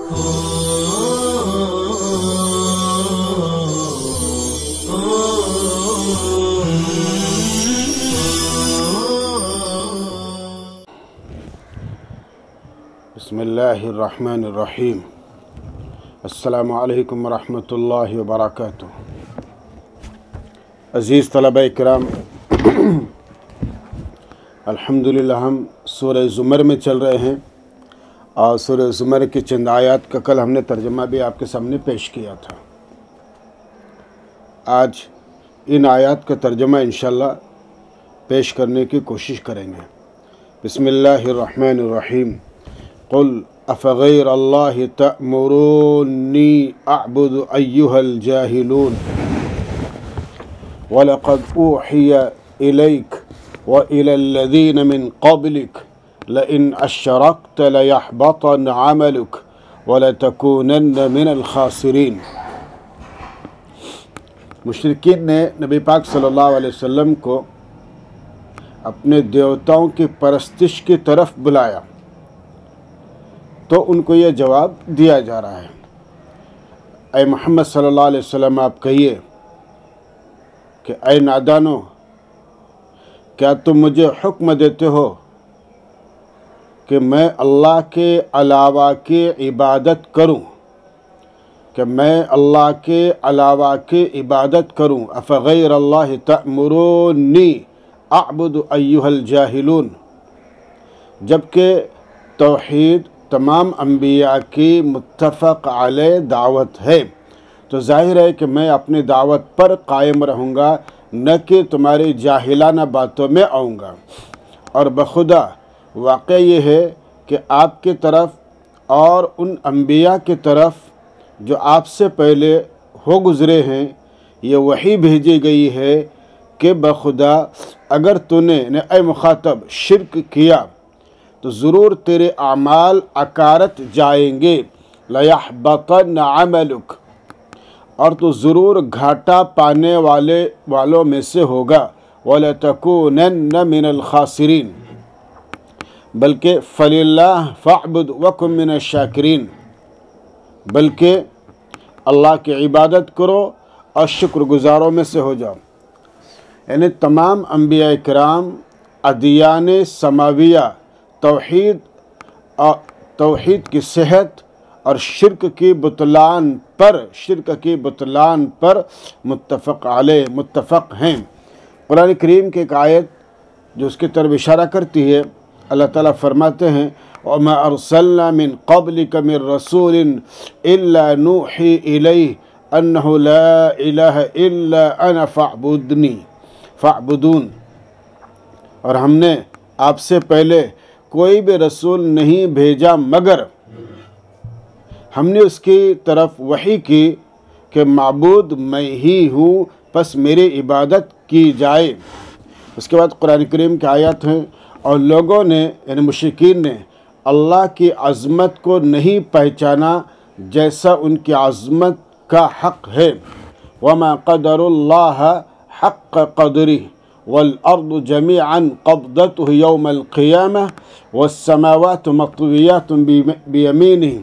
بسم اللہ الرحمن الرحیم۔ السلام علیکم ورحمۃ اللہ وبرکاتہ۔ عزیز طلبہ کرام، الحمدللہ ہم سورہ زمر میں چل رہے ہیں، اور سورہ زمر کی چند آیات کا کل ہم نے ترجمہ بھی آپ کے سامنے پیش کیا تھا۔ آج ان آیات کا ترجمہ انشاءاللہ پیش کرنے کی کوشش کریں گے۔ بسم اللہ الرحمن الرحیم۔ قل افغیر اللہ تأمرونی اعبد ایہا الجاہلون وَلَقَدْ أُوحِيَ إِلَيْكَ وَإِلَى الَّذِينَ مِن قَبْلِكَ لَئِنْ أَشْرَكْتَ لَيَحْبَطَنَّ عَمَلُكَ وَلَتَكُونَنَّ مِنَ الْخَاسِرِينَ۔ مشرکین نے نبی پاک صلی اللہ علیہ وسلم کو اپنے دیوتاؤں کی پرستش کی طرف بلایا، تو ان کو یہ جواب دیا جا رہا ہے، اے محمد صلی اللہ علیہ وسلم آپ کہیے کہ اے نادانو، کیا تم مجھے حکم دیتے ہو کہ میں اللہ کے علاوہ کی عبادت کروں، کہ میں اللہ کے علاوہ کی عبادت کروں؟ افغیر اللہ تأمرونی اعبد ایہا الجاہلون، جبکہ توحید تمام انبیاء کی متفق علیہ دعوت ہے، تو ظاہر ہے کہ میں اپنی دعوت پر قائم رہوں گا، نہ کہ تمہاری جاہلانہ باتوں میں آؤں گا۔ اور بخدا واقع یہ ہے کہ آپ کی طرف اور ان انبیاء کی طرف جو آپ سے پہلے ہو گزرے ہیں یہ وحی بھیجی گئی ہے کہ بخدا اگر تو نے اے مخاطب شرک کیا تو ضرور تیرے اعمال اکارت جائیں گے، لَيَحْبَطَنَّ عَمَلُكَ، اور تو ضرور گھاٹا پانے والوں میں سے ہوگا، وَلَتَكُونَنَّ مِنَ الْخَاسِرِينَ، بلکہ فَلِلَّهِ فَاعْبُدْ وَكُن مِنَ الشَّاكِرِينَ، بلکہ اللہ کی عبادت کرو اور شکر گزاروں میں سے ہو جاؤ۔ یعنی تمام انبیاء کرام ادیان سماویہ توحید کی صحت اور شرک کی بطلان پر متفق ہیں۔ قرآن کریم کی ایک آیت جو اس کی طرف اشارہ کرتی ہے، اللہ تعالیٰ فرماتے ہیں وَمَا أَرْسَلْنَا مِن قَبْلِكَ مِن رَّسُولٍ إِلَّا نُوحِي إِلَيْهِ أَنَّهُ لَا إِلَهَ إِلَّا أَنَا فَاعْبُدُونِ، اور ہم نے آپ سے پہلے کوئی بھی رسول نہیں بھیجا مگر ہم نے اس کی طرف وحی کی کہ معبود میں ہی ہوں، پس میری عبادت کی جائے۔ اس کے بعد قرآن کریم کی آیات ہیں، اور لوگوں نے یعنی مشرکین نے اللہ کی عظمت کو نہیں پہچانا جیسا ان کی عظمت کا حق ہے۔ وَمَا قَدَرُ اللَّهَ حَقَّ قَدْرِهِ وَالْأَرْضُ جَمِيعًا قَبْضَتُهُ يَوْمَ الْقِيَامَةِ وَالسَّمَاوَاتُ مَطْوِيَّاتٌ بِيَمِينِهِ،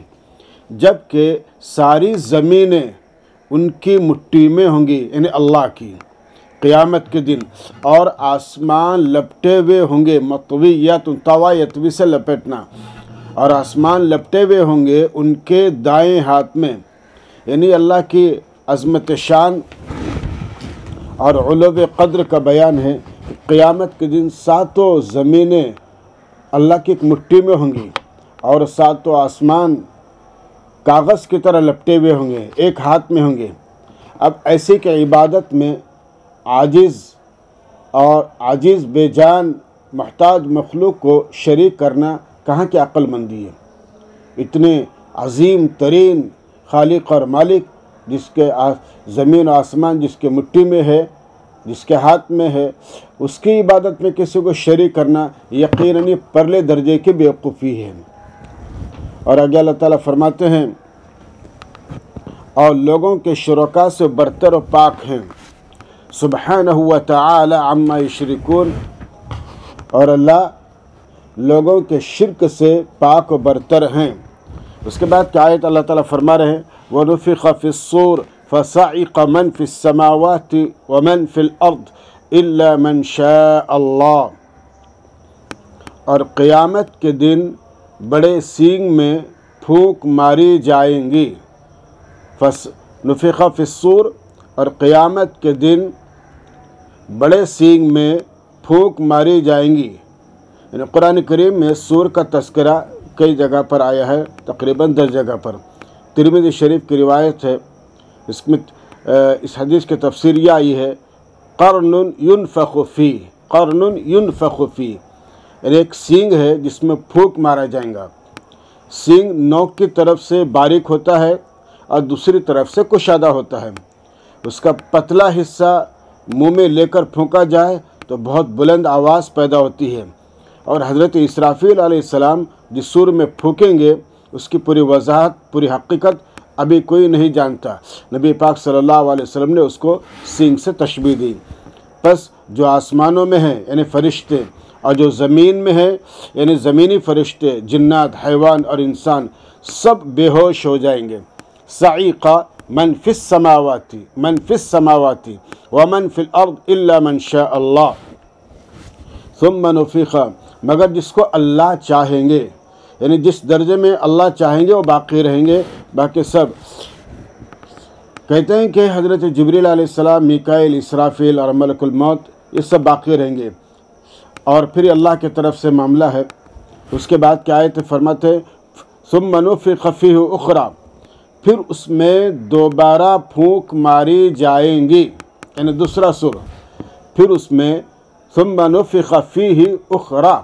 جبکہ ساری زمینیں ان کی مٹھی میں ہوں گی، یعنی اللہ کی، قیامت کے دن، اور آسمان لپٹے ہوئے ہوں گے، مطویات طوایتوی سے لپٹنا، اور آسمان لپٹے ہوئے ہوں گے ان کے دائیں ہاتھ میں، یعنی اللہ کی عظمت شان اور علو قدر کا بیان ہے۔ قیامت کے دن ساتوں زمینیں اللہ کی ایک مٹھی میں ہوں گی، اور ساتوں آسمان کاغذ کی طرح لپٹے ہوئے ہوں گے، ایک ہاتھ میں ہوں گے۔ اب ایسے کہ عبادت میں عاجز بے جان محتاج مخلوق کو شریک کرنا کہاں کی عقل مندی ہے؟ اتنے عظیم ترین خالق اور مالک جس کے زمین و آسمان جس کے مٹھی میں ہے، جس کے ہاتھ میں ہے، اس کی عبادت میں کسی کو شریک کرنا یقیناً پرلے درجے کی بیوقوفی ہے۔ اور آگے اللہ تعالیٰ فرماتے ہیں اور لوگوں کے شرکا سے برتر و پاک ہیں، سبحانہ و تعالی عما یشرکون، اور اللہ لوگوں کے شرک سے پاک و برتر ہیں۔ اس کے بعد کیا آیت اللہ تعالیٰ فرما رہے ہیں وَنُفِخَ فِي الصُّورِ فَصَعِقَ مَنْ فِي السَّمَاوَاتِ وَمَنْ فِي الْأَرْضِ إِلَّا مَنْ شَاءَ اللَّهُ، اور قیامت کے دن بڑے سینگ میں پھونک ماری جائیں گی. نُفِخَ فِي الصُّورِ، اور قیامت کے دن بڑے سینگ میں پھونک ماری جائیں گی. یعنی قرآن کریم میں سور کا تذکرہ کئی جگہ پر آیا ہے، تقریباً 10 جگہ پر. ترمذی شریف کی روایت ہے، اس میں اس حدیث کی تفسیر یہ آئی ہے قرن ينفخ فیہ، قرن ينفخ فیہ، یعنی ایک سینگ ہے جس میں پھونک مارا جائے گا. سینگ نوک کی طرف سے باریک ہوتا ہے اور دوسری طرف سے کشادہ ہوتا ہے. اس کا پتلا حصہ منہ میں لے کر پھونکا جائے تو بہت بلند آواز پیدا ہوتی ہے، اور حضرت اسرافیل علیہ السلام جس سور میں پھونکیں گے اس کی پوری وضاحت، پوری حقیقت ابھی کوئی نہیں جانتا. نبی پاک صلی اللہ علیہ وسلم نے اس کو سینگ سے تشبیہ دی. پس جو آسمانوں میں ہیں یعنی فرشتے، اور جو زمین میں ہیں یعنی زمینی فرشتے، جنات، حیوان اور انسان، سب بے ہوش ہو جائیں گے. صعیق من فی السماوات ومن فی الارض الا من شاء اللہ ثم نفخ، مگر جس کو اللہ چاہیں گے، یعنی جس درجے میں اللہ چاہیں گے وہ باقی رہیں گے، باقی سب. کہتے ہیں کہ حضرت جبریل علیہ السلام، میکائیل، اسرافیل اور ملک الموت یہ سب باقی رہیں گے، اور پھر اللہ کی طرف سے معاملہ ہے. اس کے بعد کیا آیت فرماتے ثم نفخ فیہ اخری، پھر اس میں دوبارہ پھونک ماری جائیں گی، یعنی دوسرا سور. پھر اس میں ثم نفخ فیہ اخری،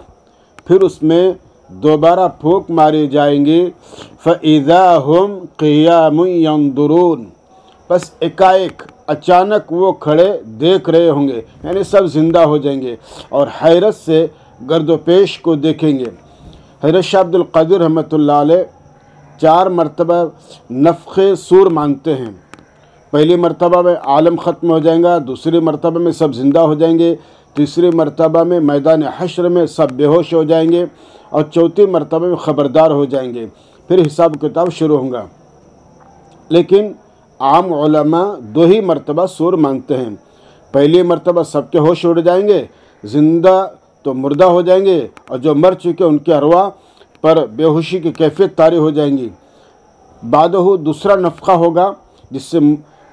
پھر اس میں دوبارہ پھونک ماری جائیں گی. فَإِذَا هُمْ قِيَامٌ يَنظُرُونَ، بس ایک اچانک وہ کھڑے دیکھ رہے ہوں گے، یعنی سب زندہ ہو جائیں گے اور حیرت سے گرد و پیش کو دیکھیں گے. حضرت شاہ عبد القادر رحمۃ اللہ علیہ 4 مرتبہ نفخ سور مانتے ہیں. پہلی مرتبہ میں عالم ختم ہو جائیں گا، دوسری مرتبہ میں سب زندہ ہو جائیں گے، تیسری مرتبہ میں میدان حشر میں سب بے ہوش ہو جائیں گے، اور چوتھی مرتبہ میں خبردار ہو جائیں گے. پھر حساب کتاب شروع ہوگا. لیکن عام علماء 2 ہی مرتبہ سور مانتے ہیں. پہلی مرتبہ سب کے ہوش اڑ جائیں گے، زندہ تو مردہ ہو جائیں گے، اور جو مر چکے ان کے ارواح پر بے ہوشی کی کیفیت طاری ہو جائیں گی. بعدہ دوسرا نفخہ ہوگا جس سے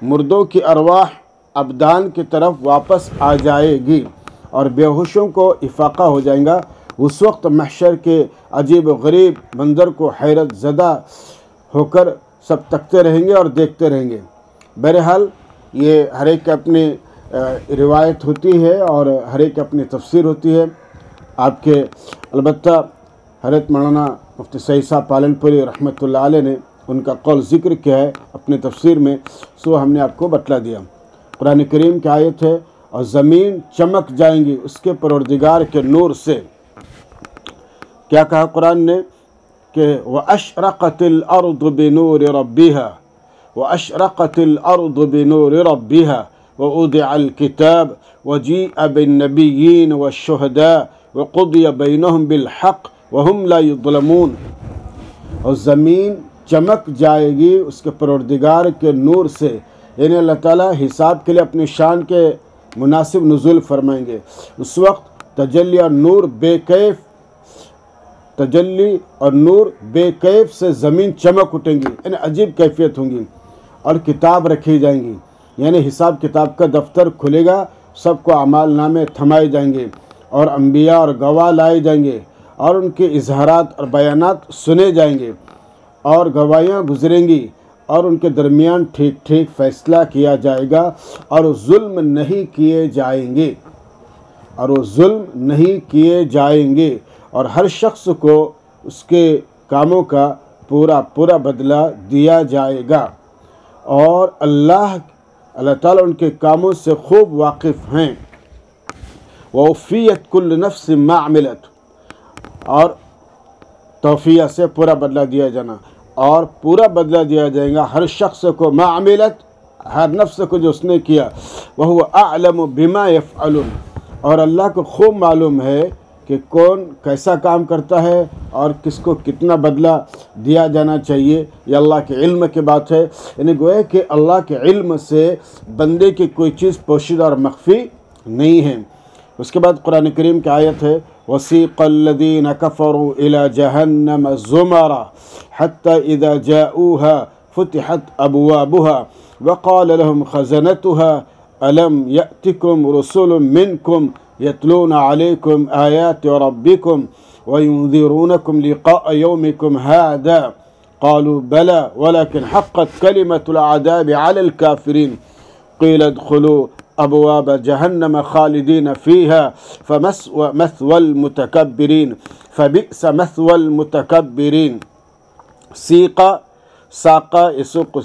مردوں کی ارواح ابدان کی طرف واپس آ جائے گی اور بے ہوشوں کو افاقہ ہو جائیں گا. اس وقت محشر کے عجیب و غریب منظر کو حیرت زدہ ہو کر سب تکتے رہیں گے اور دیکھتے رہیں گے. بہرحال یہ ہر ایک اپنی روایت ہوتی ہے اور ہر ایک اپنی تفسیر ہوتی ہے. آپ کے البتہ حضرت مولانا مفتی سعید صاحب پالنپوری رحمۃ اللہ علیہ نے ان کا قول ذکر کیا ہے اپنی تفسیر میں، سو ہم نے آپ کو بتلا دیا. قرآن کریم کی آیت ہے اور زمین چمک جائیں گی اس کے پروردگار کے نور سے. کیا کہا قرآن نے کہ وَأَشْرَقَتِ الْأَرْضُ بِنُورِ رَبِّهَا وَأَشْرَقَتِ الْأَرْضُ بِنُورِ رَبِّهَا وَوُضِعَ الْكِتَابُ وَجِيءَ بِالنَّبِيِّينَ وَالشُّهَدَاءِ وَقُضِيَ بَيْنَهُمْ بِالْحَقِّ وَهُمْ لَا يُظْلَمُونَ. اور زمین چمک جائے گی اس کے پروردگار کے نور سے، یعنی اللہ تعالیٰ حساب کے لیے اپنی شان کے مناسب نزول فرمائیں گے. اس وقت تجلی اور نور بے کیف، تجلی اور نور بے کیف سے زمین چمک اٹھیں گی، یعنی عجیب کیفیت ہوں گی. اور کتاب رکھی جائیں گی، یعنی حساب کتاب کا دفتر کھلے گا، سب کو اعمال نامے تھمائے جائیں گے، اور انبیاء اور گواہ لائے جائیں گے، اور ان کے اظہارات اور بیانات سنے جائیں گے، اور گواہیاں گزریں گی، اور ان کے درمیان ٹھیک ٹھیک فیصلہ کیا جائے گا، اور ظلم نہیں کیے جائیں گے، اور وہ ظلم نہیں کیے جائیں گے، اور ہر شخص کو اس کے کاموں کا پورا بدلہ دیا جائے گا. اور اللہ تعالیٰ ان کے کاموں سے خوب واقف ہیں. وَوَفِّيَتْ كُلُّ نَفْسٍ مَا عَمِلَتْ، اور توفیہ سے پورا بدلہ دیا جانا، اور پورا بدلہ دیا جائے گا ہر شخص کو، ما عملت، ہر نفس کو جو اس نے کیا. وَهُوَ أَعْلَمُ بِمَا يَفْعَلُونَ، اور اللہ کو خوب معلوم ہے کہ کون کیسا کام کرتا ہے اور کس کو کتنا بدلہ دیا جانا چاہیے، یہ اللہ کے علم کی بات ہے۔ یعنی گویا کہ اللہ کے علم سے بندے کی کوئی چیز پوشیدہ اور مخفی نہیں ہے۔ اس کے بعد قرآن کریم کی آیت ہے وَسِيقَ الَّذِينَ كَفَرُوا إِلَى جَهَنَّمَ زُمَرًا حَتَّى إِذَا جَاءُوهَا فُتِحَتْ أَبْوَابُهَا وَقَالَ لَهُمْ خَزَنَتُهَا أَلَمْ يَأْتِكُمْ رُسُلٌ مِّنْكُمْ يَتْلُونَ عَلَيْكُمْ آيَاتِ رَبِّكُمْ وَيُنذِرُونَكُمْ لِقَاءَ يَوْمِكُمْ هَذَا قالوا بلى ولكن حقت كلمة العذاب على الكافرين قيل ادخلوا أبواب جهنم خالدين فيها فمثوى المتكبرين فبئس مثوى المتكبرين۔ ساقہ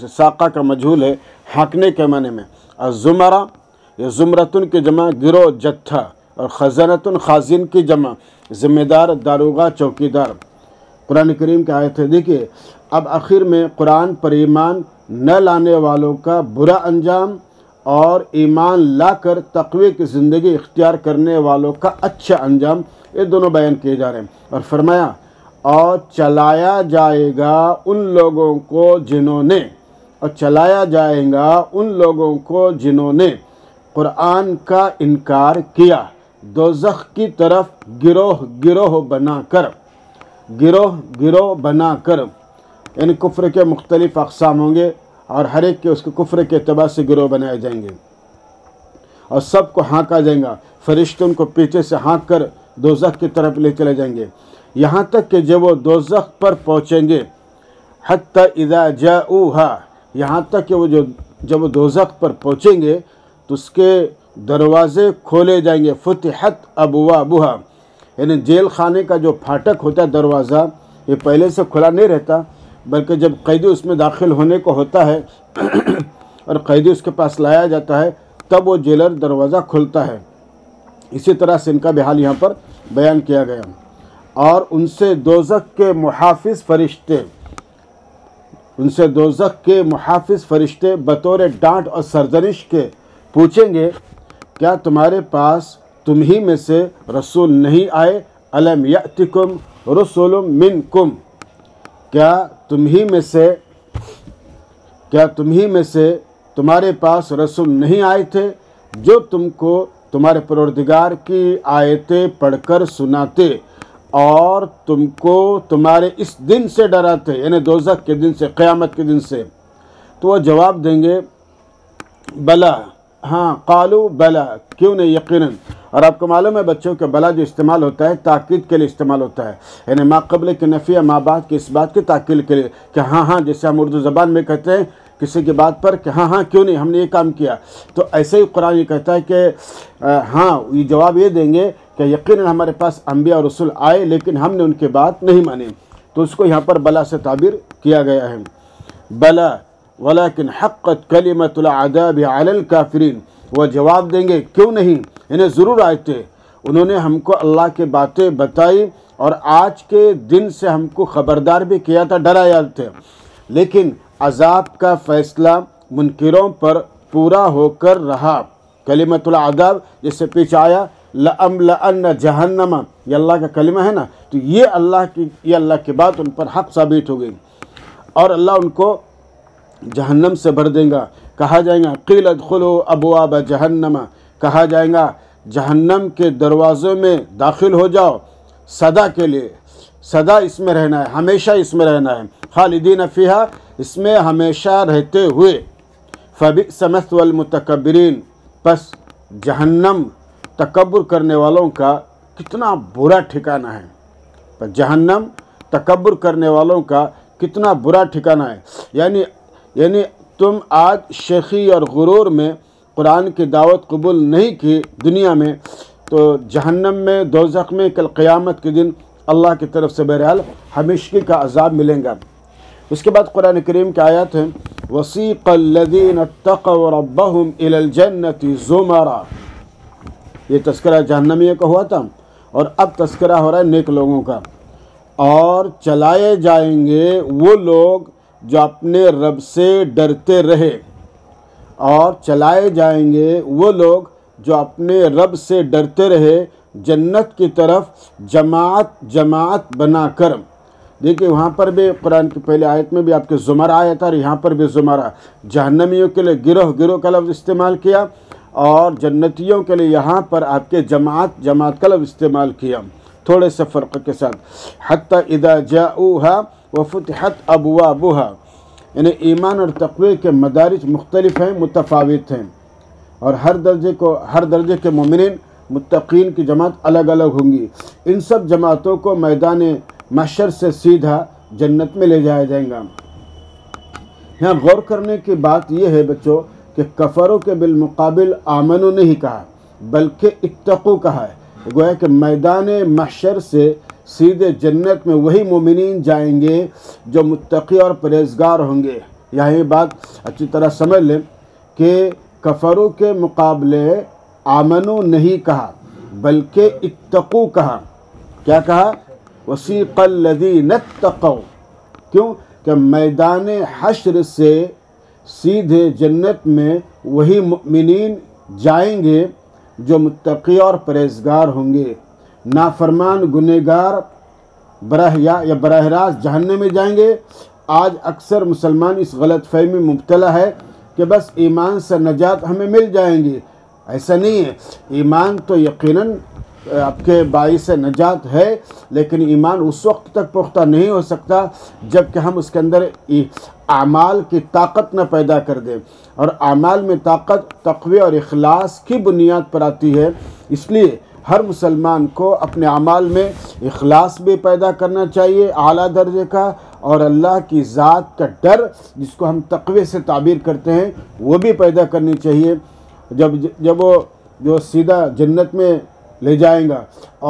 ساقہ کا مجہول ہے، ہانکنے کے معنی میں۔ الزمرہ یہ زمرتن کی جمع گروہ جتھا، اور خزنتن خازن کی جمع ذمہ دار داروغہ چوکیدار۔ قرآن کریم کی آیت ہے، دیکھیے اب آخر میں قرآن پر ایمان نہ لانے والوں کا برا انجام اور ایمان لا کر تقوی کی زندگی اختیار کرنے والوں کا اچھا انجام، یہ دونوں بیان کیے جا رہے ہیں۔ اور فرمایا اور چلایا جائے گا ان لوگوں کو جنہوں نے قرآن کا انکار کیا، دوزخ کی طرف گروہ بنا کر یعنی کفر کے مختلف اقسام ہوں گے اور ہر ایک کے اس کے کفر کے اعتبار سے گروہ بنائے جائیں گے اور سب کو ہانکا جائے گا، فرشتے ان کو پیچھے سے ہانک کر دوزخ کی طرف لے چلے جائیں گے، یہاں تک کہ جب وہ دوزخ پر پہنچیں گے، حتی اذا جاؤوہا، یہاں تک کہ وہ جب وہ دوزخ پر پہنچیں گے تو اس کے دروازے کھولے جائیں گے، فتحت ابوابہا، یعنی جیل خانے کا جو پھاٹک ہوتا ہے دروازہ، یہ پہلے سے کھلا نہیں رہتا بلکہ جب قیدی اس میں داخل ہونے کو ہوتا ہے اور قیدی اس کے پاس لایا جاتا ہے تب وہ جیلر دروازہ کھلتا ہے۔ اسی طرح سے ان کا بھی حال یہاں پر بیان کیا گیا۔ اور ان سے دوزخ کے محافظ فرشتے بطور ڈانٹ اور سرزنش کے پوچھیں گے کیا تمہارے پاس تم ہی میں سے رسول نہیں آئے؟ الم یأتکم رسول منکم، کیا تم ہی میں سے تمہارے پاس رسول نہیں آئے تھے جو تم کو تمہارے پروردگار کی آیتیں پڑھ کر سناتے اور تم کو تمہارے اس دن سے ڈراتے، یعنی دوزخ کے دن سے، قیامت کے دن سے؟ تو وہ جواب دیں گے بلا، ہاں، قالو بلا، کیوں نہیں، یقیناً۔ اور آپ کو معلوم ہے بچوں کے بلا جو استعمال ہوتا ہے تاکید کے لیے استعمال ہوتا ہے، یعنی ما قبل کی نفی یا ما بعد کی اس بات کی تاکید کے لیے کہ ہاں جیسے ہم اردو زبان میں کہتے ہیں کسی کی بات پر کہ ہاں کیوں نہیں، ہم نے یہ کام کیا، تو ایسے ہی قرآن یہ کہتا ہے کہ ہاں، یہ جواب یہ دیں گے کہ یقیناً ہمارے پاس انبیاء اور رسول آئے لیکن ہم نے ان کی بات نہیں مانی، تو اس کو یہاں پر بلا سے تعبیر کیا گیا ہے۔ بلا ولكن حقت کلمۃ العذاب علی الکافرین، وہ جواب دیں گے کیوں نہیں، انہیں ضرور آئے تھے، انہوں نے ہم کو اللہ کی باتیں بتائی اور آج کے دن سے ہم کو خبردار بھی کیا تھا، ڈرایا تھے، لیکن عذاب کا فیصلہ منکروں پر پورا ہو کر رہا۔ کلمۃ العذاب جس سے پیچھے آیا لَأَمْلَأَنَّ جَهَنَّمَ، یہ اللہ کا کلمہ ہے نا، تو یہ اللہ کی بات ان پر حق ثابت ہو گئی اور اللہ ان کو جہنم سے بھر دیں گا۔ کہا جائے گا قیل ادخلوا ابواب جہنم، کہا جائے گا جہنم کے دروازوں میں داخل ہو جاؤ، سدا کے لیے، سدا اس میں رہنا ہے، ہمیشہ اس میں رہنا ہے، خالدین فیہا، اس میں ہمیشہ رہتے ہوئے۔ فبئس مثوى المتکبرین، پس جہنم تکبر کرنے والوں کا کتنا برا ٹھکانہ ہے، پس جہنم تکبر کرنے والوں کا کتنا برا ٹھکانہ ہے۔ یعنی تم آج شیخی اور غرور میں قرآن کی دعوت قبول نہیں کی دنیا میں، تو جہنم میں، دوزخ میں کل قیامت کے دن اللہ کی طرف سے بہرحال ہمیشگی کا عذاب ملیں گا۔ اس کے بعد قرآن کریم کی آیات ہیں وَسِيقَ الَّذِينَ اتَّقَوْا رَبَّهُمْ إِلَى الْجَنَّةِ زُمَرًا، یہ تذکرہ جہنمیوں کا ہوا تھا اور اب تذکرہ ہو رہا ہے نیک لوگوں کا۔ اور چلائے جائیں گے وہ لوگ جو اپنے رب سے ڈرتے رہے، اور چلائے جائیں گے وہ لوگ جو اپنے رب سے ڈرتے رہے، جنت کی طرف جماعت جماعت بنا کر، دیکھیے وہاں پر بھی قرآن کی پہلے آیت میں بھی آپ کے زمرہ آیا تھا، اور یہاں پر بھی زمرہ، جہنمیوں کے لیے گروہ گروہ کا لفظ استعمال کیا، اور جنتیوں کے لیے یہاں پر آپ کے جماعت جماعت کا لفظ استعمال کیا، تھوڑے سے فرق کے ساتھ۔ حتی اذا جاؤہا وفتحت ابوابہا، یعنی ایمان اور تقوی کے مدارج مختلف ہیں، متفاوت ہیں، اور ہر درجے کے مومنین متقین کی جماعت الگ الگ ہوں گی۔ ان سب جماعتوں کو میدان محشر سے سیدھا جنت میں لے جایا جائے گا۔ یہاں غور کرنے کی بات یہ ہے بچوں کہ کفروں کے بالمقابل آمنو نہیں کہا، بلکہ اتقو کہا ہے۔ گویا کہ میدان محشر سے سیدھے جنت میں وہی مومنین جائیں گے جو متقی اور پرہیزگار ہوں گے۔ یہاں یہ بات اچھی طرح سمجھ لیں کہ کفروں کے مقابلے آمنو نہیں کہا بلکہ اتقو کہا۔ کیا کہا؟ وسیق الذین اتقوا، کیوں کہ میدان حشر سے سیدھے جنت میں وہی مؤمنین جائیں گے جو متقی اور پرہیزگار ہوں گے۔ نافرمان گنہگار براہ راست جہنم میں جائیں گے۔ آج اکثر مسلمان اس غلط فہمی میں مبتلا ہے کہ بس ایمان سے نجات ہمیں مل جائیں گی۔ ایسا نہیں ہے، ایمان تو یقیناً آپ کے باعث نجات ہے، لیکن ایمان اس وقت تک پختہ نہیں ہو سکتا جب کہ ہم اس کے اندر اعمال کی طاقت نہ پیدا کر دیں، اور اعمال میں طاقت تقوی اور اخلاص کی بنیاد پر آتی ہے۔ اس لیے ہر مسلمان کو اپنے اعمال میں اخلاص بھی پیدا کرنا چاہیے اعلیٰ درجے کا، اور اللہ کی ذات کا ڈر جس کو ہم تقوی سے تعبیر کرتے ہیں وہ بھی پیدا کرنی چاہیے۔ جب وہ جو سیدھا جنت میں لے جائیں گا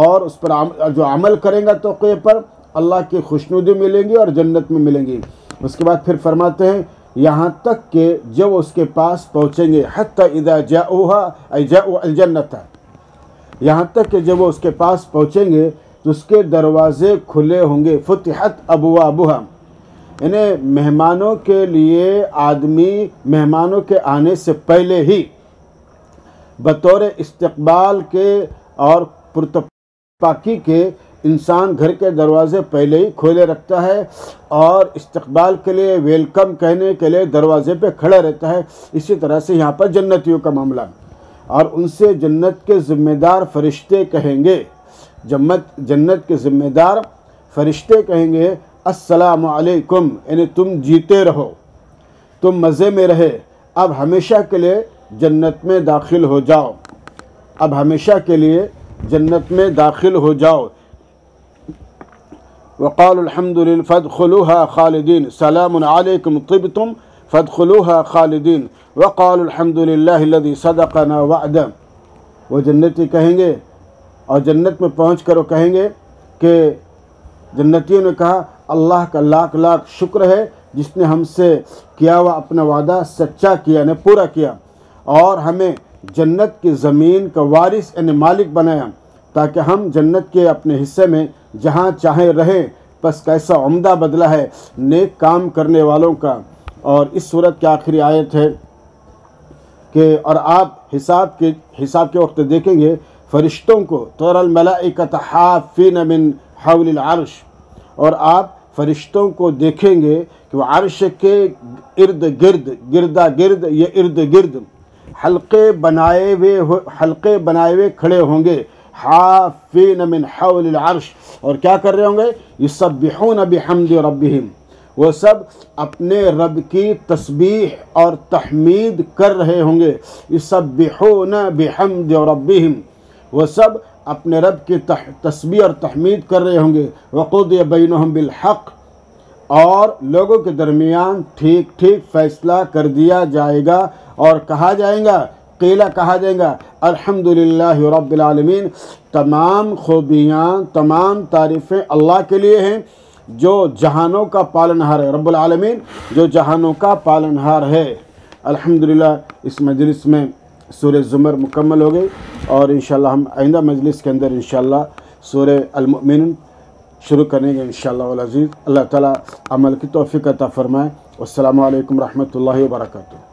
اور اس پر جو عمل کریں گا تقوی پر، اللہ کی خوشنودی ملیں گی اور جنت میں ملیں گی۔ اس کے بعد پھر فرماتے ہیں یہاں تک کہ جب اس کے پاس پہنچیں گے، حتی اذا جاؤہا ای جاؤ الجنت، یہاں تک کہ جب وہ اس کے پاس پہنچیں گے تو اس کے دروازے کھلے ہوں گے۔ فتحت ابوابہا، یعنی مہمانوں کے لیے آدمی مہمانوں کے آنے سے پہلے ہی بطور استقبال کے اور پرتپاکی کے انسان گھر کے دروازے پہلے ہی کھولے رکھتا ہے، اور استقبال کے لیے ویلکم کہنے کے لیے دروازے پہ کھڑا رہتا ہے۔ اسی طرح سے یہاں پر جنتیوں کا معاملہ، اور ان سے جنت کے ذمہ دار فرشتے کہیں گے، جنت کے ذمہ دار فرشتے کہیں گے السلام علیکم، یعنی تم جیتے رہو، تم مزے میں رہے، اب ہمیشہ کے لیے جنت میں داخل ہو جاؤ، اب ہمیشہ کے لیے جنت میں داخل ہو جاؤ۔ وقالوا الحمد للہ فادخلوها خالدین، سلام علیکم طبتم فادخلوها خالدین وقالوا الحمد للہ الذی صدقنا وعدہ۔ وہ جنتی کہیں گے، اور جنت میں پہنچ کر وہ کہیں گے کہ جنتیوں نے کہا اللہ کا لاکھ لاکھ شکر ہے جس نے ہم سے کیا ہوا اپنا وعدہ سچا کیا، نے پورا کیا، اور ہمیں جنت کی زمین کا وارث یعنی مالک بنایا تاکہ ہم جنت کے اپنے حصے میں جہاں چاہیں رہیں۔ بس کیسا عمدہ بدلہ ہے نیک کام کرنے والوں کا۔ اور اس صورت کی آخری آیت ہے کہ اور آپ حساب کے وقت دیکھیں گے فرشتوں کو، تر الملائکۃ حافین من حول العرش، اور آپ فرشتوں کو دیکھیں گے کہ وہ عرش کے ارد گرد یہ ارد گرد حلقے بنائے ہوئے کھڑے ہوں گے، حافین من حول العرش، اور کیا کر رہے ہوں گے؟ یسبحون بحمد ربہم، وہ سب اپنے رب کی تسبیح اور تحمید کر رہے ہوں گے۔ یسبحون بحمد ربہم، وہ سب اپنے رب کی تسبیح اور تحمید کر رہے ہوں گے۔ وقضی بینہم بالحق، اور لوگوں کے درمیان ٹھیک ٹھیک فیصلہ کر دیا جائے گا، اور کہا جائے گا، قیلہ کہا جائے گا الحمدللہ رب العالمین، تمام خوبیاں تمام تعریفیں اللہ کے لیے ہیں جو جہانوں کا پالنہار ہے، رب العالمین جو جہانوں کا پالنہار ہے۔ الحمدللہ اس مجلس میں سورہ زمر مکمل ہو گئی، اور انشاءاللہ ہم آئندہ مجلس کے اندر انشاءاللہ سورہ المؤمنون شروع کریں گے انشاءاللہ العزیز۔ اللہ تعالیٰ عمل کی توفیق عطا فرمائے۔ والسلام علیکم ورحمۃ اللہ وبرکاتہ۔